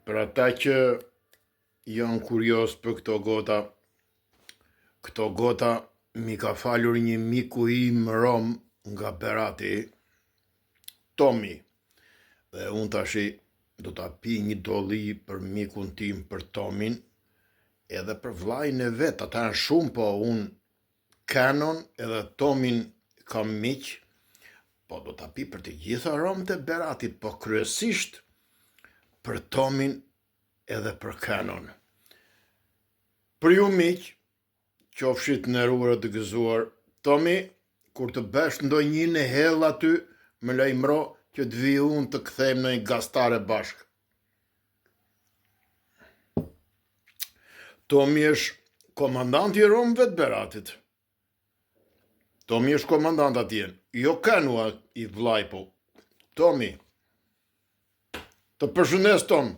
Për ata që janë kurios për këto gota mi ka falur një miku im rom nga Berati, Tomi, dhe unë tashi do ta pi një dolli për mikun tim, për Tomin, edhe për vllajën e vet, ata janë shumë, po unë Canon edhe Tomin kam miq, po do ta pi për të gjitha romët e Beratit, po kryesisht për Tomin edhe për Canon. Për ju miq, qofshit nderuar të gëzuar, Tomi, kur të bësh ndonjë në hell aty, më lajmëro që të vi unë të kthejmë në një gastare bashk. Tomi është komandanti i romëve të Beratit. Tomi është komandant atje, jo Kanua i vllai po. Tomi, të përshëndes Tom.